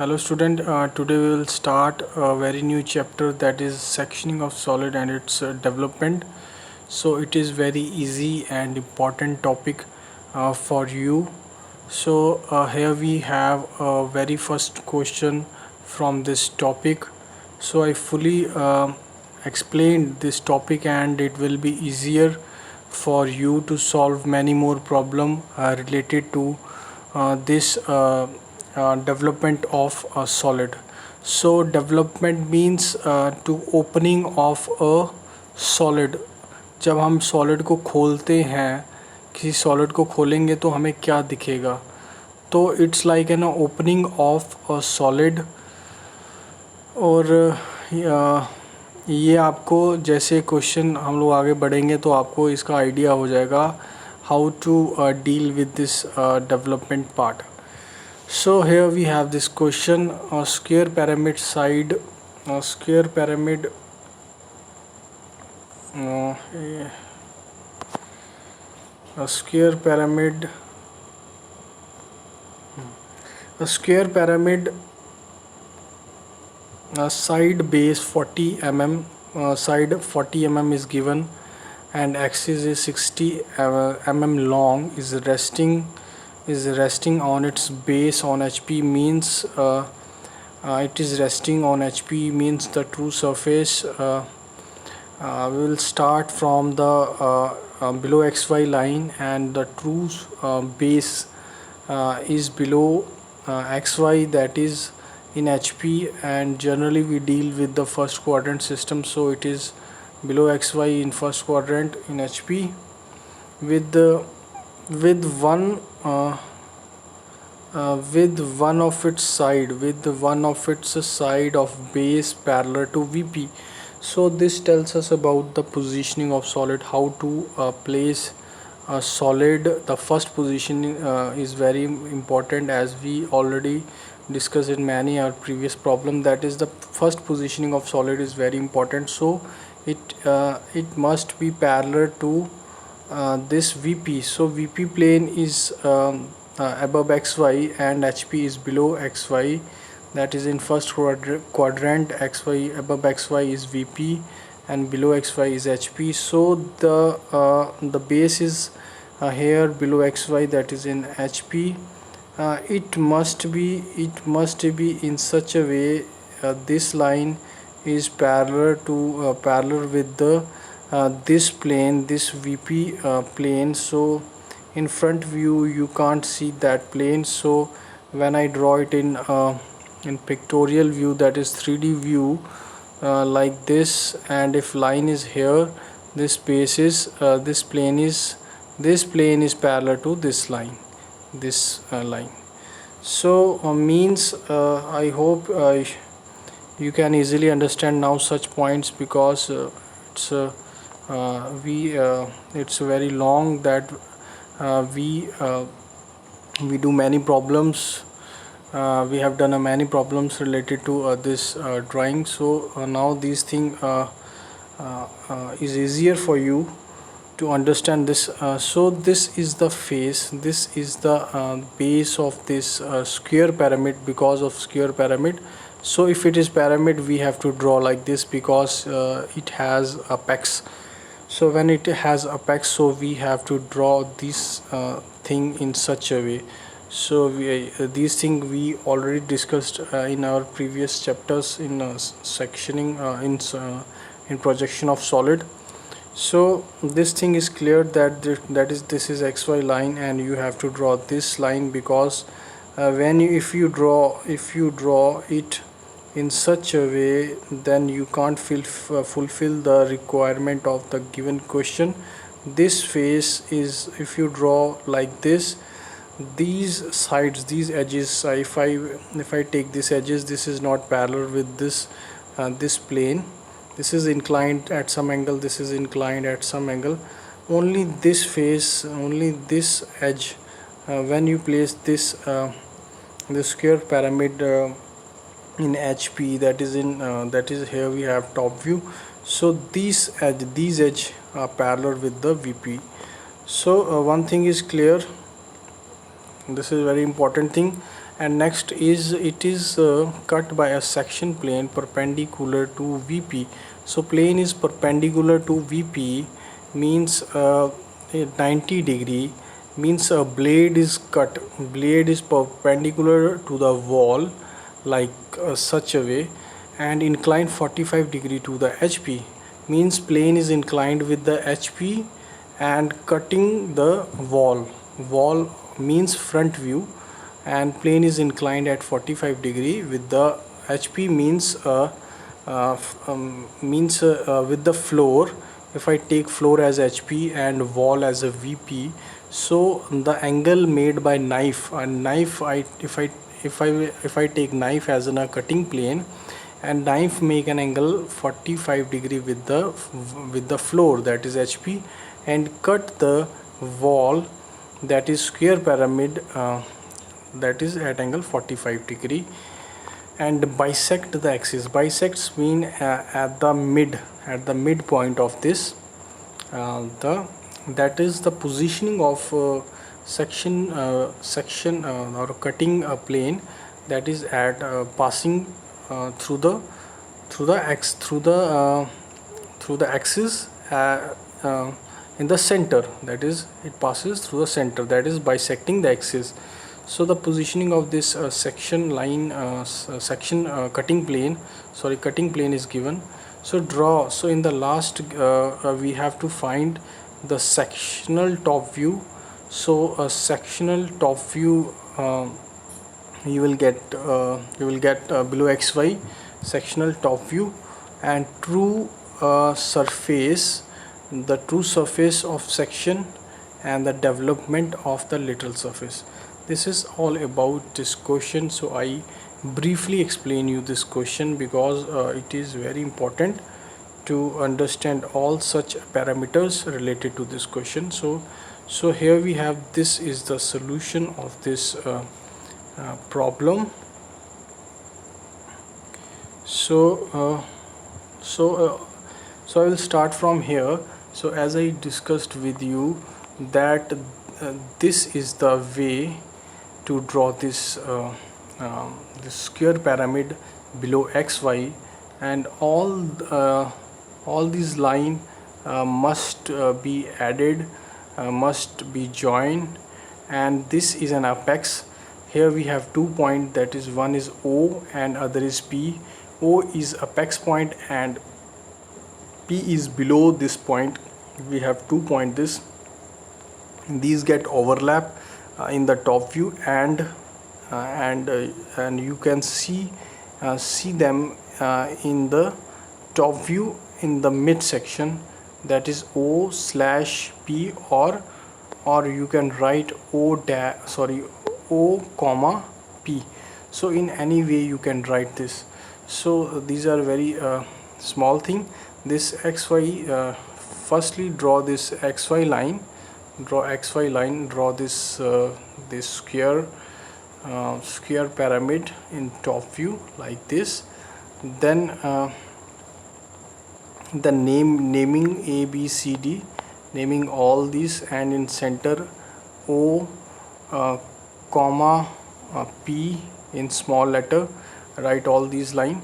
Hello student, today we will start a very new chapter, that is sectioning of solid and its development. So it is very easy and important topic for you. So here we have a very first question from this topic. So I fully explained this topic and it will be easier for you to solve many more problem related to this development of a solid. So development means to opening of a solid. जब हम solid को खोलते हैं, किसी solid को खोलेंगे तो हमें क्या दिखेगा, तो it's like an opening of a solid. और ये आपको जैसे क्वेश्चन हम लोग आगे बढ़ेंगे तो आपको इसका आइडिया हो जाएगा how to deal with this development part. So here we have this question: a square pyramid side, a square pyramid, uh, a square pyramid, a square pyramid, side base 40 mm, side 40 mm is given, and axis is 60 mm long, is resting on its base on HP, means it is resting on HP means the true surface. We will start from the below XY line, and the true base is below XY, that is in HP, and generally we deal with the first quadrant system, so it is below XY in first quadrant in HP with the with one of its side of base parallel to VP. So this tells us about the positioning of solid, how to place a solid. The first position is very important, as we already discussed in many our previous problem, that is the first positioning of solid is very important. So it must be parallel to this VP. So VP plane is above XY and HP is below XY, that is in first quadrant. XY above XY is VP and below XY is HP. So the base is here below XY, that is in HP. It must be in such a way this line is parallel with the this plane, this VP plane. So in front view you can't see that plane, so when I draw it in pictorial view, that is 3D view, like this, and if line is here, this base is this plane is parallel to this line, line. So means I hope you can easily understand now such points, because it's it's very long that we do many problems. We have done many problems related to this drawing. So now these thing is easier for you to understand this. So this is the face, this is the base of this square pyramid, because of square pyramid. So if it is pyramid, we have to draw like this, because it has apex. So when it has apex, so we have to draw this thing in such a way. So these thing we already discussed in our previous chapters in sectioning in projection of solid. So this thing is clear, that this is XY line, and you have to draw this line, because if you draw it in such a way, then you can't fulfill the requirement of the given question. This face is, if you draw like this, these sides, these edges, if I take these edges, this is not parallel with this plane. This is inclined at some angle, this is inclined at some angle. Only this face, only this edge, when you place this the square pyramid in HP, that is here we have top view. So these edge are parallel with the VP. So one thing is clear, this is very important thing, And next is it is cut by a section plane perpendicular to VP. So plane is perpendicular to VP means 90 degree, means a blade is cut, blade is perpendicular to the wall like such a way, and inclined 45 degree to the HP, means plane is inclined with the HP and cutting the wall means front view, and plane is inclined at 45 degree with the HP means with the floor. If I take floor as HP and wall as a VP, so the angle made by knife, a knife, if I take knife as in a cutting plane, and knife make an angle 45 degree with the floor, that is HP, and cut the wall, that is square pyramid, that is at angle 45 degree, and bisect the axis. Bisects mean at the midpoint of this, the that is the positioning of section or cutting a plane, that is at passing through the axis in the center, that is it passes through the center, that is bisecting the axis. So the positioning of this section cutting plane is given. So draw. So in the last we have to find the sectional top view. So a sectional top view you will get below XY sectional top view, and true surface, the true surface of section, and the development of the lateral surface. This is all about this question. So I briefly explain you this question because it is very important to understand all such parameters related to this question. So here we have, this is the solution of this problem. So I will start from here. So as I discussed with you that this is the way to draw this this square pyramid below XY, and all these line must be added, must be joined, and this is an apex. Here we have 2 points, that is one is O and other is P. O is apex point and P is below this point. We have 2 points, these get overlap in the top view, and you can see them in the top view in the midsection, that is O slash P, or you can write O comma P. So in any way you can write this. So these are very small thing. This XY, firstly draw this XY line, draw this this square pyramid in top view like this. Then the naming A, B, C, D, naming all these, and in center O comma P in small letter, write all these line.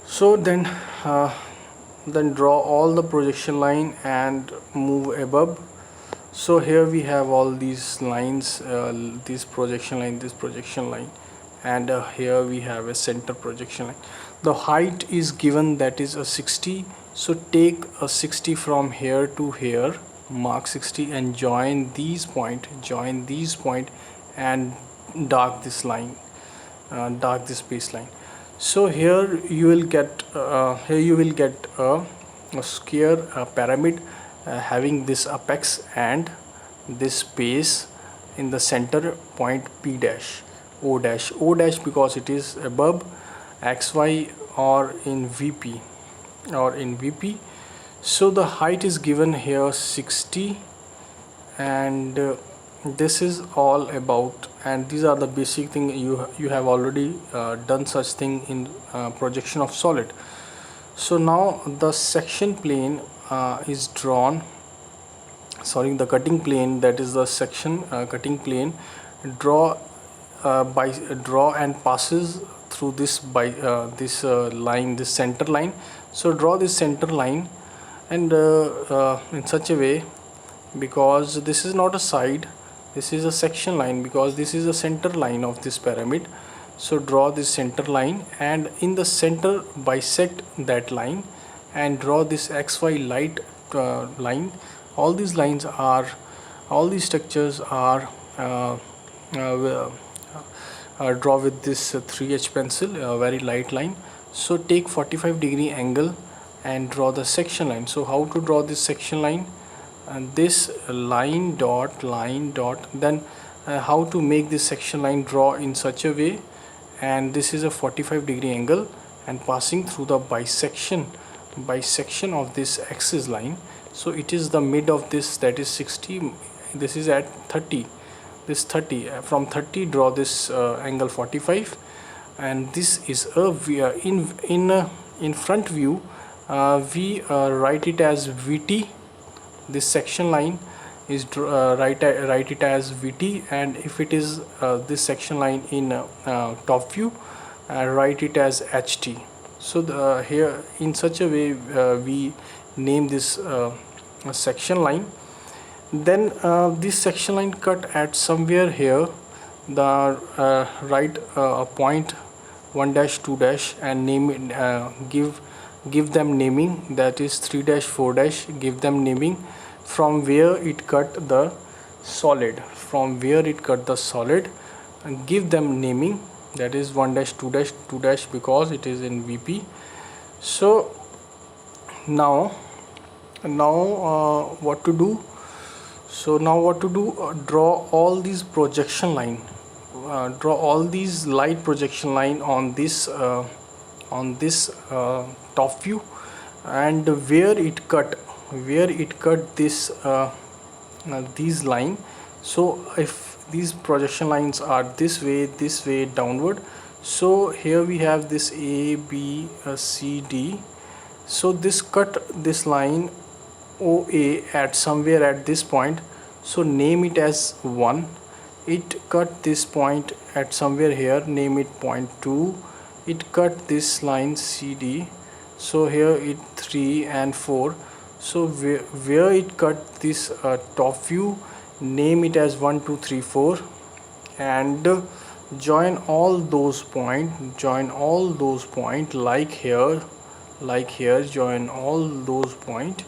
So then draw all the projection line and move above. So here we have all these lines, this projection line, and here we have a center projection line. The height is given, that is a 60. So take a 60 from here to here, mark 60, and join these point and dark this line, dark this baseline. So here you will get a square pyramid having this apex and this base in the center point P dash, O dash because it is above XY or in VP. So the height is given here 60, and this is all about, and these are the basic thing. You have already done such thing in projection of solid. So now the section plane is drawn, the cutting plane, that is the section cutting plane. Draw draw and passes through this line, this center line. So draw this center line, and in such a way, because this is not a side, this is a section line, because this is a center line of this pyramid. So draw this center line, and in the center bisect that line and draw this XY light line. All these lines are, all these structures are draw with this 3H pencil, a very light line. So take 45-degree angle and draw the section line. So how to draw this section line? And this line dot, then how to make this section line draw in such a way, and this is a 45-degree angle and passing through the bisection of this axis line. So it is the mid of this, that is 60, this is at 30, this 30, from 30 draw this angle 45, and this is a in front view we write it as VT. This section line is write it as VT, and if it is this section line in top view, write it as HT. So here in such a way we name this section line. Then this section line cut at somewhere here, the write a point 1 dash 2 dash and name it, give them naming, that is 3 dash 4 dash, give them naming from where it cut the solid, and give them naming, that is 1 dash 2 dash 2 dash, because it is in VP. So now what to do? So now what to do? Draw all these projection line, draw all these light projection line on this top view, and where it cut this these line. So if these projection lines are this way downward, so here we have this A, B, C, D. So this cut this line OA at somewhere at this point, so name it as 1. It cut this point at somewhere here, name it point 2. It cut this line CD, so here it 3 and 4. So where it cut this top view, name it as 1 2 3 4, and join all those points, like here, join all those points,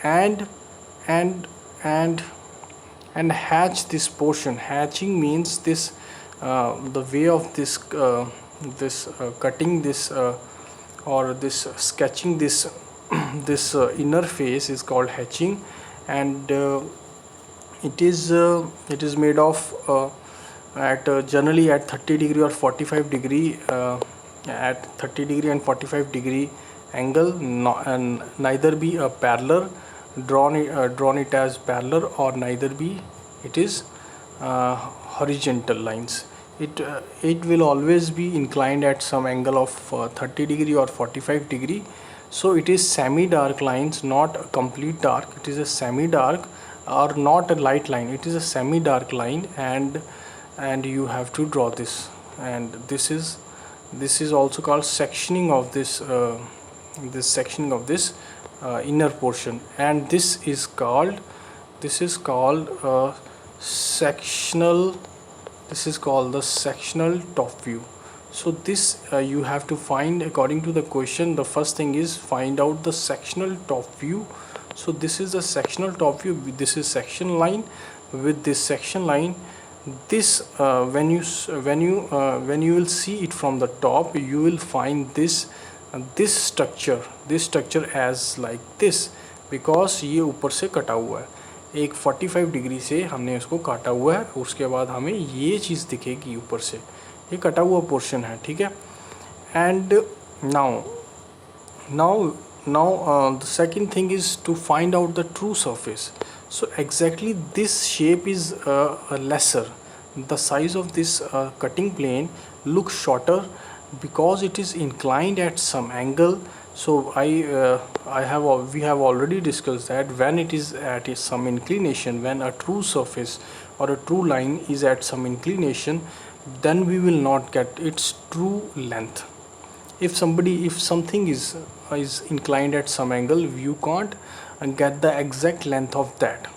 and hatch this portion. Hatching means this the way of this cutting this or this sketching this this inner face is called hatching, and it is made of at generally at 30 degree or 45 degree, at 30 degree and 45 degree angle, and neither be a parallel, drawn it as parallel, or neither be it is horizontal lines. It will always be inclined at some angle of 30 degree or 45 degree. So it is semi dark lines, not a complete dark. It is a semi dark, or not a light line, it is a semi dark line, and you have to draw this. And this is also called sectioning of this inner portion, and this is called sectional, this is called the sectional top view. So this you have to find according to the question. The first thing is find out the sectional top view. So this is the sectional top view, this is section line. With this section line, this when you will see it from the top, you will find this structure as like this, because ये ऊपर से कटा हुआ है, एक 45 degree से हमने इसको काटा हुआ है, उसके बाद हमें ये चीज़ दिखेगी ऊपर से, ये कटा हुआ पोर्शन है, ठीक है. And now the second thing is to find out the true surface. So exactly this shape is lesser, the size of this cutting plane looks shorter because it is inclined at some angle. So we have already discussed that when it is at some inclination, when a true surface or a true line is at some inclination, then we will not get its true length. If something is inclined at some angle, you can't get the exact length of that.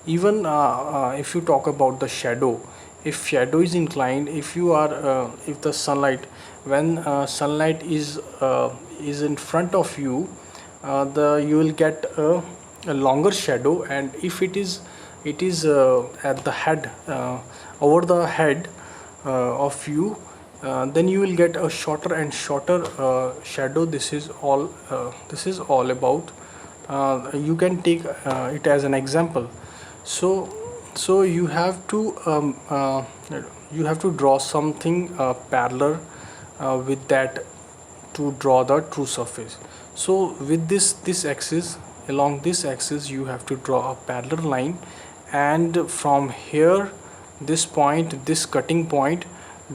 Even if you talk about the shadow, if shadow is inclined, if the sunlight, when sunlight is in front of you, the you will get a longer shadow, and if it is at the head, over the head of you, then you will get a shorter and shorter shadow. This is all about, you can take it as an example. So you have to draw something parallel with that to draw the true surface. So with this axis, along this axis, you have to draw a parallel line, and from here, this point, this cutting point,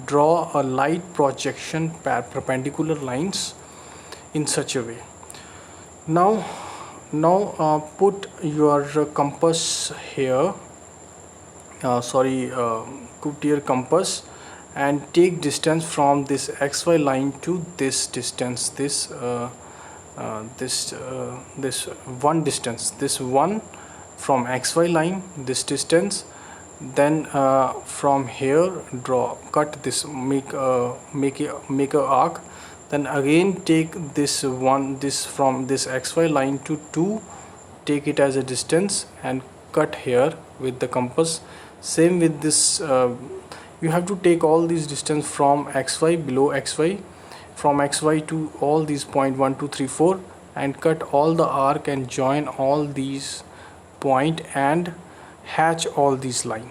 draw a light projection perpendicular lines in such a way. Now put your compass here, put your compass and take distance from this xy line to this distance, this one distance, this one from xy line, this distance. Then from here, cut this, make a arc. Then again take this from this xy line to 2, take it as a distance and cut here with the compass. Same with this, you have to take all these distance from xy, below xy, from xy to all these point 1 2 3 4, and cut all the arc and join all these point and hatch all these line.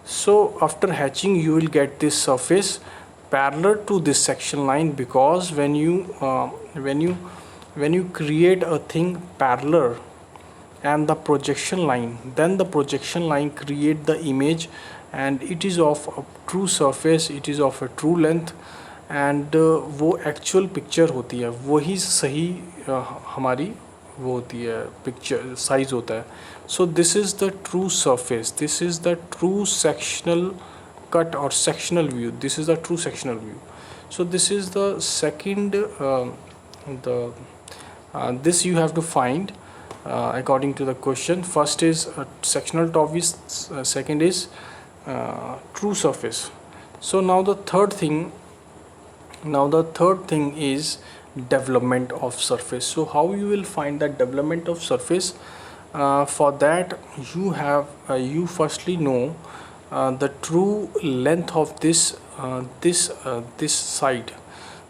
So after hatching, you will get this surface parallel to this section line, because when you create a thing parallel and the projection line, then the projection line create the image, and it is of a true surface, it is of a true length, and वो actual picture होती है, वही सही हमारी वो होती है, picture size होता है. So this is the true surface, this is the true sectional cut or sectional view, this is the true sectional view. So this is the second, this you have to find according to the question. First is sectional top view, second is true surface. So now the third thing is development of surface. So how you will find that development of surface? For that, you firstly know the true length of this side,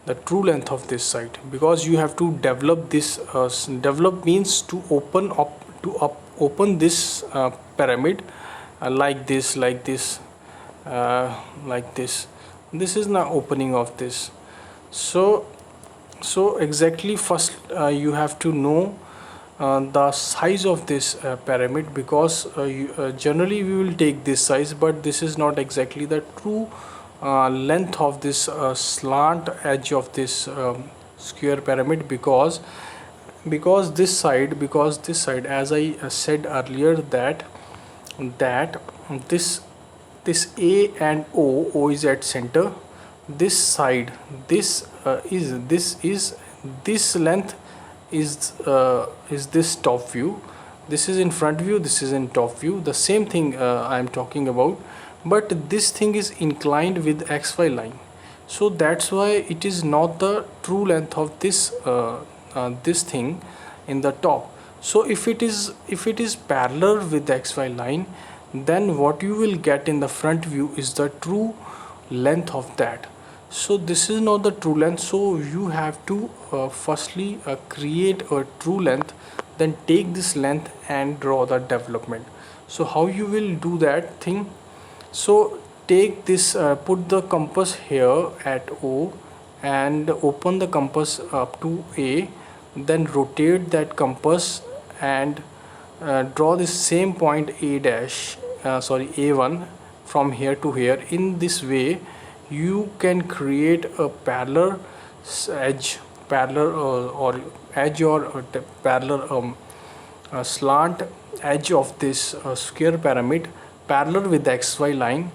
the true length of this side, because you have to develop this. Develop means to open this pyramid like this. This is the opening of this. So exactly, first you have to know the size of this pyramid, because generally we will take this size, but this is not exactly the true length of this slant edge of this square pyramid, because this side, as I said earlier, that this A and O is at center. This side, this length is this top view. This is in front view, this is in top view, the same thing I am talking about, but this thing is inclined with xy line. So that's why it is not the true length of this this thing in the top. So if it is parallel with the xy line, then what you will get in the front view is the true length of that. So this is not the true length, so you have to firstly create a true length, then take this length and draw the development. So how you will do that thing? So take this, put the compass here at O and open the compass up to A, then rotate that compass and draw the same point A1 from here to here. In this way you can create a parallel edge, or parallel slant edge of this square pyramid parallel with the xy line.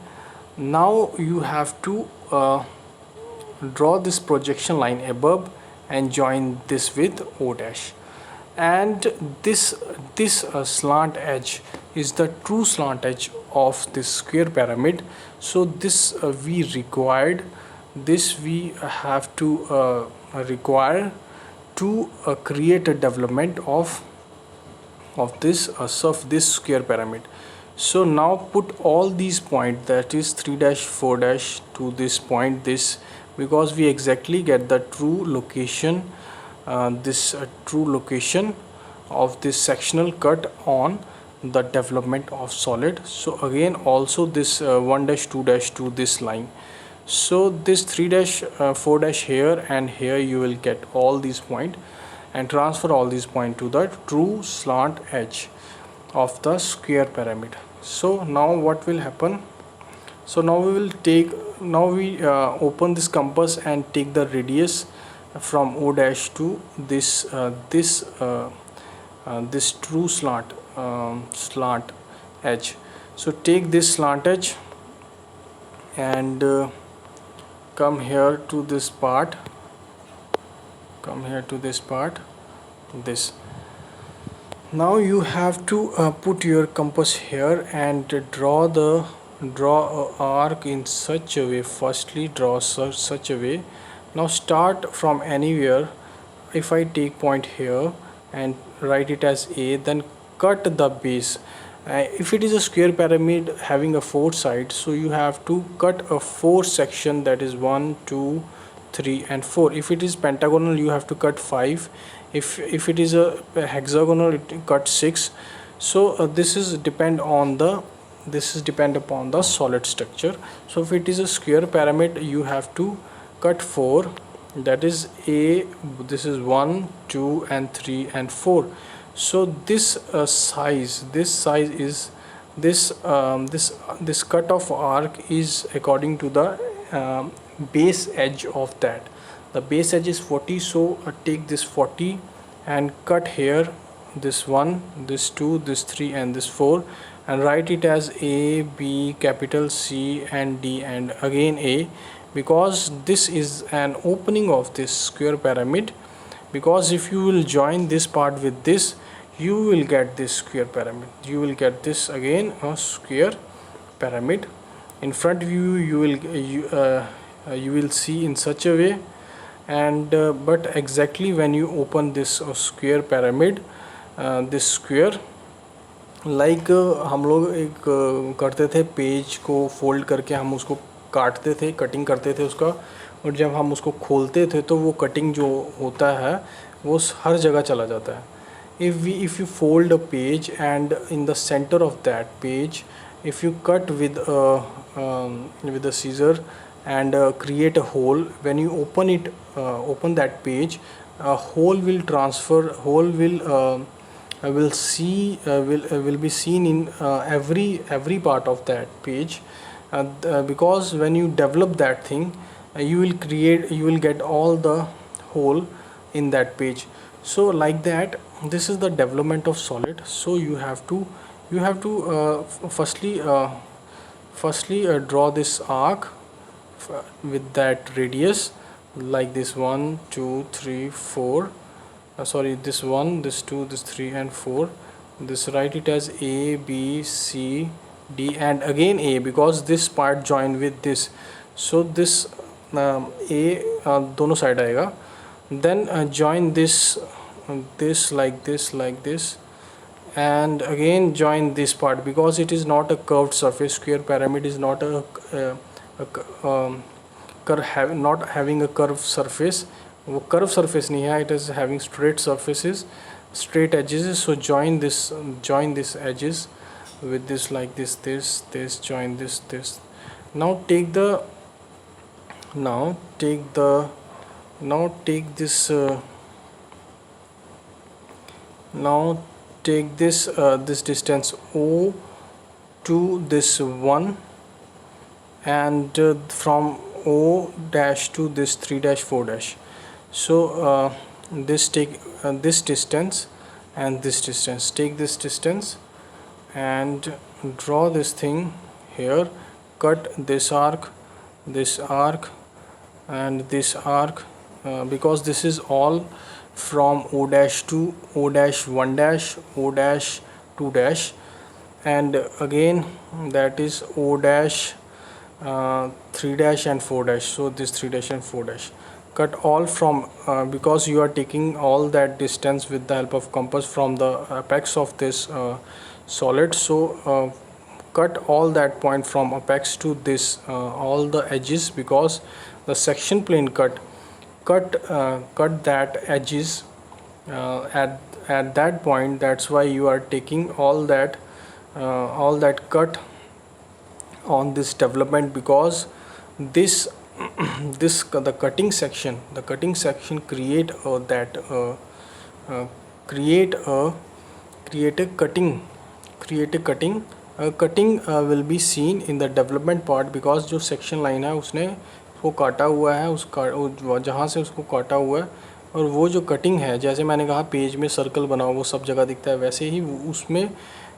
Now you have to draw this projection line above and join this with O dash, and this slant edge is the true slant edge of this square pyramid. So this we required, this we have to require to create a development of this square pyramid. So now put all these points, that is 3 dash 4 dash to this point, this, because we exactly get the true location, this true location of this sectional cut on the development of solid. So again also this 1 dash 2 dash to this line. So this 3 dash 4 dash here and here, you will get all these points and transfer all these points to the true slant edge of the square pyramid. So now what will happen? So now we will take, now we open this compass and take the radius from O dash to this this true slant edge. So take this slant edge and come here to this part, this. Now you have to put your compass here and draw a arc in such a way. Firstly draw such a way. Now start from anywhere. If I take point here and write it as A, then cut the base. If it is a square pyramid having a 4 sides, so you have to cut a 4 section, that is 1 2 3 and 4. If it is pentagonal, you have to cut 5. If it is a hexagonal, it cut 6. So this is depend upon the solid structure. So if it is a square pyramid, you have to cut 4, that is A, this is 1 2 and 3 and 4. So this size is this cut of arc is according to the base edge of that. The base edge is 40, so take this 40 and cut here this 1, this 2, this 3 and this 4, and write it as A, B, capital C and D and again A, because this is an opening of this square pyramid. Because if you will join this part with this, you will get this square pyramid, you will get this again a square pyramid. In front view you will see in such a way, and but exactly when you open this square pyramid, this square, like हम लोग एक करते थे, page को fold करके हम उसको काटते थे, कटिंग करते थे उसका, और जब हम उसको खोलते थे तो वो कटिंग जो होता है वो हर जगह चला जाता है. If you fold a page and in the center of that page, if you cut with a scissor and create a hole, when you open it, open that page, a hole will transfer, hole will be seen in every part of that page, because when you develop that thing, you will get all the hole in that page. So like that, this is the development of solid. So you have to firstly draw this arc with that radius, like this 1 2 3 4, sorry, this 1, this 2, this 3 and 4. This write it as A, B, C, D and again A, because this part joined with this. So this A दोनों side आएगा. Then join this like this, and again join this part, because it is not a curved surface. Square pyramid is not not having a curved surface. वो curved surface नहीं है, it is having straight surfaces, straight edges. So join this edges with this, like this, join this. Now take this distance O to this 1, and from O dash to this 3 dash 4 dash. So take this distance and this distance, take this distance and draw this thing here cut this arc, and this arc, because this is all from O dash to O dash 1 dash, O dash 2 dash, and again that is O dash 3 dash and 4 dash. So this 3 dash and 4 dash, cut all from, because you are taking all that distance with the help of compass from the apex of this solid. So cut all that point from apex to this, all the edges, because the section plane cut that edges at that point. That's why you are taking all that cut on this development, because this the cutting section create a cutting. Cutting will be seen in the development part, because जो section line है उसने वो काटा हुआ है, जहाँ से उसको काटा हुआ है, और वो जो कटिंग है, जैसे मैंने कहा पेज में सर्कल बनाओ वो सब जगह दिखता है, वैसे ही उसमें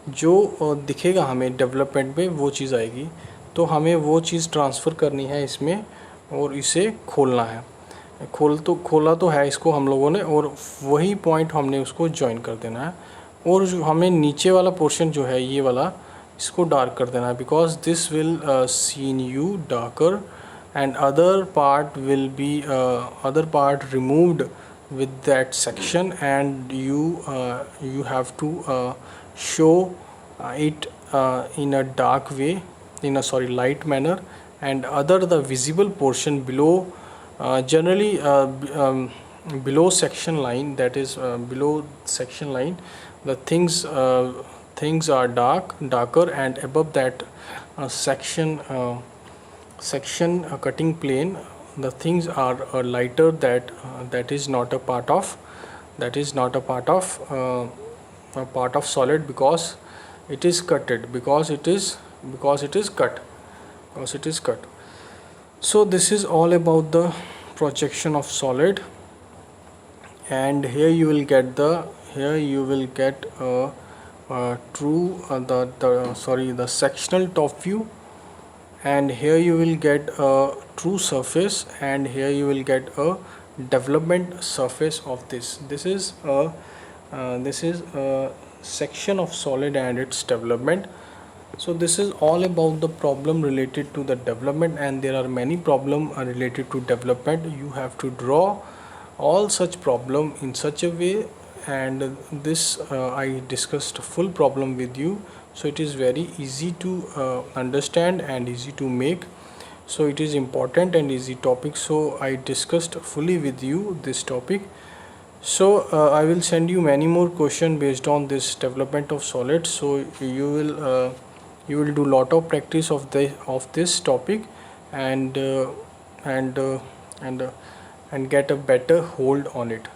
जो दिखेगा हमें डेवलपमेंट पे वो चीज़ आएगी। तो हमें वो चीज़ ट्रांसफ़र करनी है इसमें, और इसे खोलना है। खोला तो है इसको हम लोगों ने, और वही पॉइंट हमने उसको ज्वाइन कर देना है। और जो हमें नीचे वाला पोर्शन जो है ये वाला, इसको डार्क कर देना है, because this will seen you darker, and other part will be removed with that section, and you have to show it in a dark way, in a light manner, and the visible portion below, generally below section line, that is below section line, the things are darker, and above that section cutting plane, the things are lighter, that is not a part of solid, because it is cut. So this is all about the projection of solid, and here you will get the sectional top view, and here you will get a true surface, and here you will get a development surface of this. This is a section of solid and its development. So this is all about the problem related to the development, and there are many problems related to development. You have to draw all such problem in such a way, and this I discussed full problem with you, so it is very easy to understand and easy to make. So it is important and easy topic, so I discussed fully with you this topic. So I will send you many more questions based on this development of solid, so you will do lot of practice of this topic, and get a better hold on it.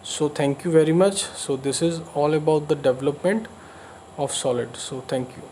So thank you very much. So this is all about the development of solid. So thank you.